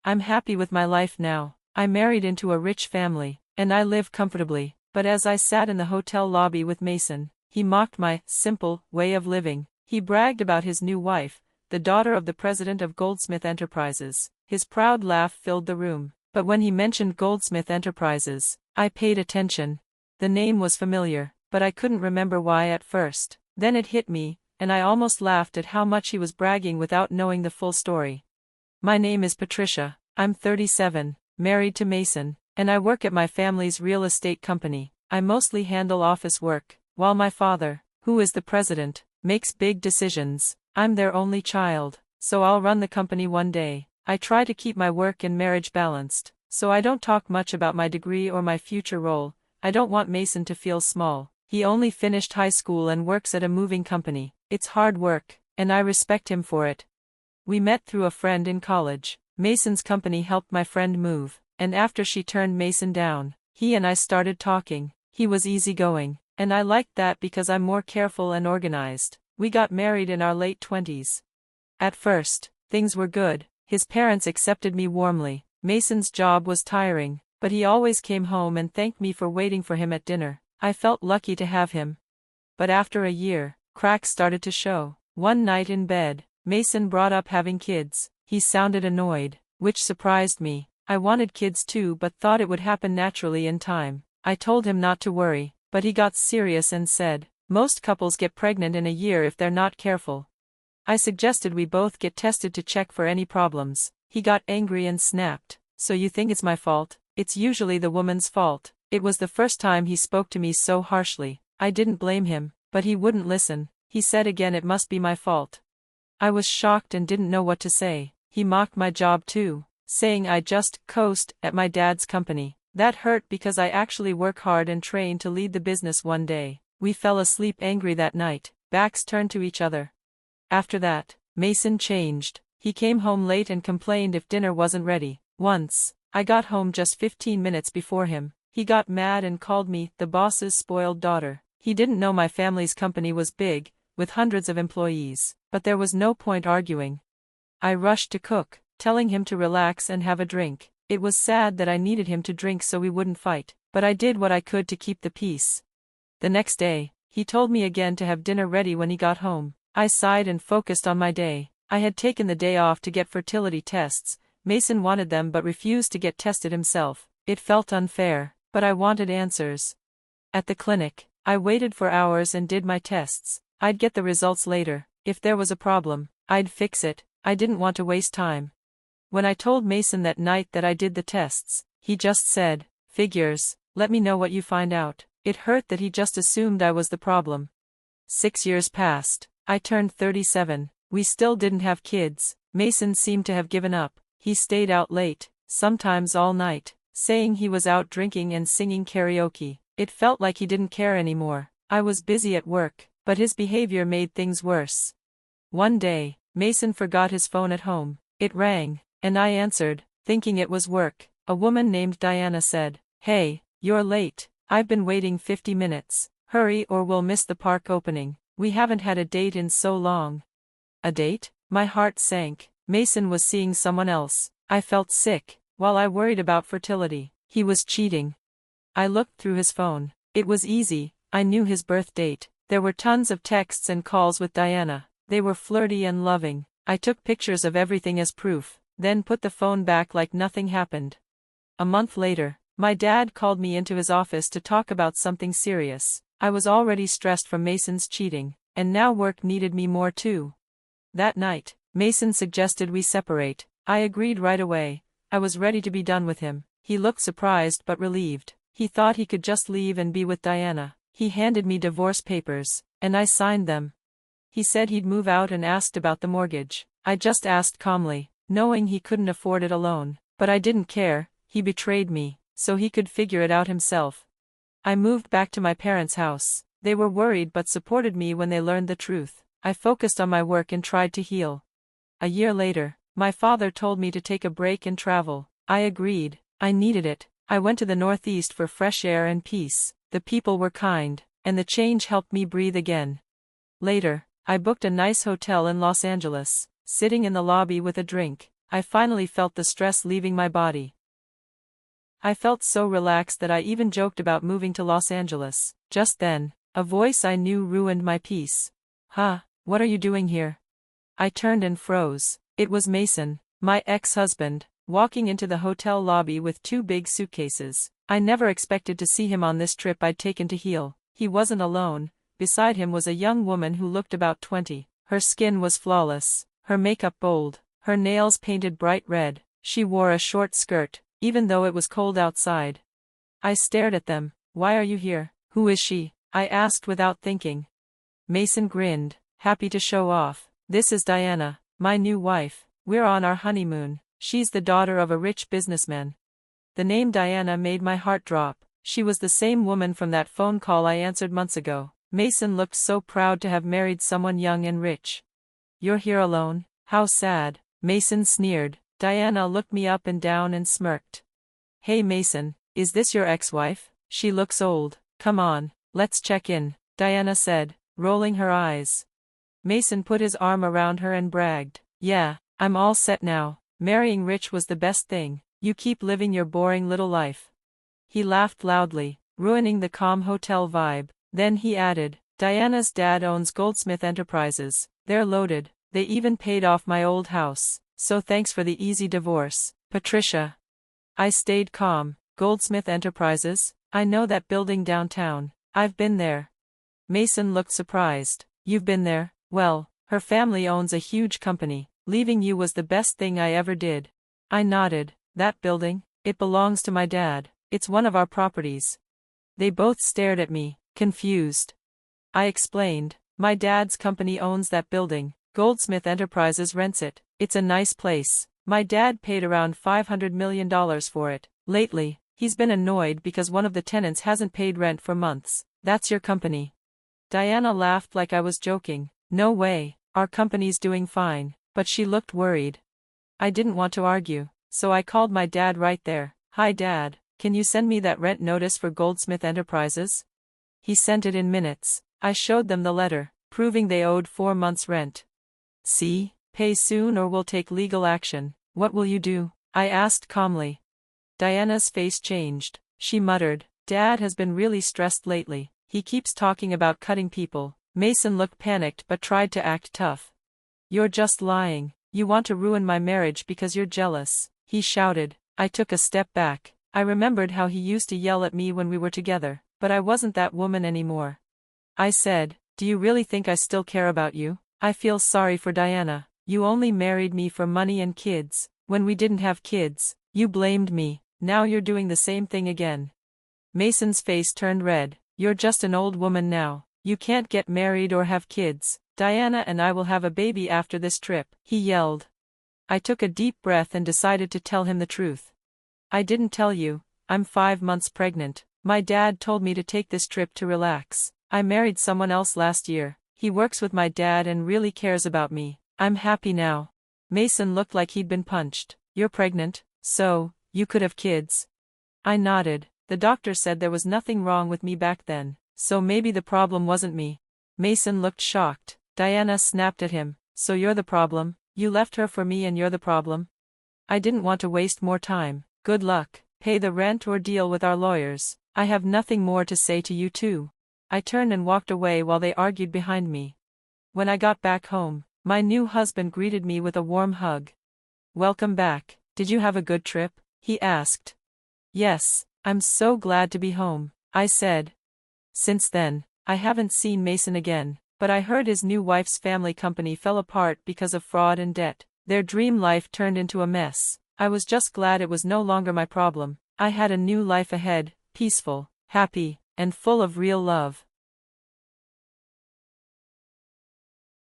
I'm happy with my life now. I married into a rich family, and I live comfortably. But as I sat in the hotel lobby with Mason, he mocked my simple way of living. He bragged about his new wife, the daughter of the president of Goldsmith Enterprises. His proud laugh filled the room. But when he mentioned Goldsmith Enterprises, I paid attention. The name was familiar, but I couldn't remember why at first. Then it hit me, and I almost laughed at how much he was bragging without knowing the full story. My name is Patricia. I'm 37, married to Mason, and I work at my family's real estate company. I mostly handle office work, while my father, who is the president, makes big decisions. I'm their only child, so I'll run the company one day. I try to keep my work and marriage balanced, so I don't talk much about my degree or my future role. I don't want Mason to feel small. He only finished high school and works at a moving company. It's hard work, and I respect him for it. We met through a friend in college. Mason's company helped my friend move, and after she turned Mason down, he and I started talking. He was easygoing, and I liked that because I'm more careful and organized. We got married in our late 20s. At first, things were good. His parents accepted me warmly. Mason's job was tiring, but he always came home and thanked me for waiting for him at dinner. I felt lucky to have him. But after a year, cracks started to show. One night in bed, Mason brought up having kids. He sounded annoyed, which surprised me. I wanted kids too but thought it would happen naturally in time. I told him not to worry, but he got serious and said, "Most couples get pregnant in a year if they're not careful." I suggested we both get tested to check for any problems. He got angry and snapped, "So you think it's my fault? It's usually the woman's fault." It was the first time he spoke to me so harshly. I didn't blame him, but he wouldn't listen. He said again it must be my fault. I was shocked and didn't know what to say. He mocked my job too, saying I just coast at my dad's company. That hurt because I actually work hard and train to lead the business one day. We fell asleep angry that night, backs turned to each other. After that, Mason changed. He came home late and complained if dinner wasn't ready. Once, I got home just 15 minutes before him. He got mad and called me the boss's spoiled daughter. He didn't know my family's company was big, with hundreds of employees, but there was no point arguing. I rushed to cook, telling him to relax and have a drink. It was sad that I needed him to drink so we wouldn't fight, but I did what I could to keep the peace. The next day, he told me again to have dinner ready when he got home. I sighed and focused on my day. I had taken the day off to get fertility tests. Mason wanted them but refused to get tested himself. It felt unfair, but I wanted answers. At the clinic, I waited for hours and did my tests. I'd get the results later. If there was a problem, I'd fix it. I didn't want to waste time. When I told Mason that night that I did the tests, he just said, "Figures, let me know what you find out." It hurt that he just assumed I was the problem. 6 years passed. I turned 37. We still didn't have kids. Mason seemed to have given up. He stayed out late, sometimes all night, saying he was out drinking and singing karaoke. It felt like he didn't care anymore. I was busy at work, but his behavior made things worse. One day, Mason forgot his phone at home. It rang, and I answered, thinking it was work. A woman named Diana said, "Hey, you're late. I've been waiting 50 minutes. Hurry or we'll miss the park opening. We haven't had a date in so long." A date? My heart sank. Mason was seeing someone else. I felt sick. While I worried about fertility, he was cheating. I looked through his phone. It was easy. I knew his birth date. There were tons of texts and calls with Diana. They were flirty and loving. I took pictures of everything as proof, then put the phone back like nothing happened. A month later, my dad called me into his office to talk about something serious. I was already stressed from Mason's cheating, and now work needed me more too. That night, Mason suggested we separate. I agreed right away. I was ready to be done with him. He looked surprised but relieved. He thought he could just leave and be with Diana. He handed me divorce papers, and I signed them. He said he'd move out and asked about the mortgage. I just asked calmly, knowing he couldn't afford it alone. But I didn't care. He betrayed me, so he could figure it out himself. I moved back to my parents' house. They were worried but supported me when they learned the truth. I focused on my work and tried to heal. A year later, my father told me to take a break and travel. I agreed. I needed it. I went to the Northeast for fresh air and peace. The people were kind, and the change helped me breathe again. Later, I booked a nice hotel in Los Angeles. Sitting in the lobby with a drink, I finally felt the stress leaving my body. I felt so relaxed that I even joked about moving to Los Angeles. Just then, a voice I knew ruined my peace. "Huh, what are you doing here?" I turned and froze. It was Mason, my ex-husband, walking into the hotel lobby with 2 big suitcases. I never expected to see him on this trip I'd taken to heal. He wasn't alone. Beside him was a young woman who looked about 20. Her skin was flawless, her makeup bold, her nails painted bright red. She wore a short skirt, even though it was cold outside. I stared at them. "Why are you here? Who is she?" I asked without thinking. Mason grinned, happy to show off. "This is Diana, my new wife. We're on our honeymoon. She's the daughter of a rich businessman." The name Diana made my heart drop. She was the same woman from that phone call I answered months ago. Mason looked so proud to have married someone young and rich. "You're here alone? How sad." Mason sneered. Diana looked me up and down and smirked. "Hey Mason, is this your ex-wife? She looks old. Come on, let's check in," Diana said, rolling her eyes. Mason put his arm around her and bragged, "Yeah, I'm all set now. Marrying rich was the best thing. You keep living your boring little life." He laughed loudly, ruining the calm hotel vibe. Then he added, "Diana's dad owns Goldsmith Enterprises. They're loaded. They even paid off my old house. So thanks for the easy divorce, Patricia." I stayed calm. "Goldsmith Enterprises? I know that building downtown. I've been there." Mason looked surprised. "You've been there? Well, her family owns a huge company. Leaving you was the best thing I ever did." I nodded. "That building? It belongs to my dad. It's one of our properties." They both stared at me, confused. I explained, "My dad's company owns that building. Goldsmith Enterprises rents it. It's a nice place. My dad paid around $500 million for it. Lately, he's been annoyed because one of the tenants hasn't paid rent for months." "That's your company?" Diana laughed like I was joking. "No way, our company's doing fine." But she looked worried. I didn't want to argue, so I called my dad right there. "Hi Dad, can you send me that rent notice for Goldsmith Enterprises?" He sent it in minutes. I showed them the letter, proving they owed 4 months' rent. "See, pay soon or we'll take legal action." "What will you do?" I asked calmly. Diana's face changed. She muttered, "Dad has been really stressed lately. He keeps talking about cutting people." Mason looked panicked but tried to act tough. "You're just lying. You want to ruin my marriage because you're jealous," he shouted. I took a step back. I remembered how he used to yell at me when we were together, but I wasn't that woman anymore. I said, "Do you really think I still care about you? I feel sorry for Diana. You only married me for money and kids. When we didn't have kids, you blamed me. Now you're doing the same thing again." Mason's face turned red. "You're just an old woman now. You can't get married or have kids. Diana and I will have a baby after this trip," he yelled. I took a deep breath and decided to tell him the truth. "I didn't tell you, I'm 5 months pregnant. My dad told me to take this trip to relax. I married someone else last year. He works with my dad and really cares about me. I'm happy now." Mason looked like he'd been punched. "You're pregnant, so you could have kids?" I nodded. The doctor said there was nothing wrong with me back then, so maybe the problem wasn't me. Mason looked shocked. Diana snapped at him. "So you're the problem? You left her for me and you're the problem?" I didn't want to waste more time. "Good luck. Pay the rent or deal with our lawyers. I have nothing more to say to you two." I turned and walked away while they argued behind me. When I got back home, my new husband greeted me with a warm hug. "Welcome back. Did you have a good trip?" he asked. "Yes, I'm so glad to be home," I said. Since then, I haven't seen Mason again, but I heard his new wife's family company fell apart because of fraud and debt. Their dream life turned into a mess. I was just glad it was no longer my problem. I had a new life ahead, peaceful, happy, and full of real love.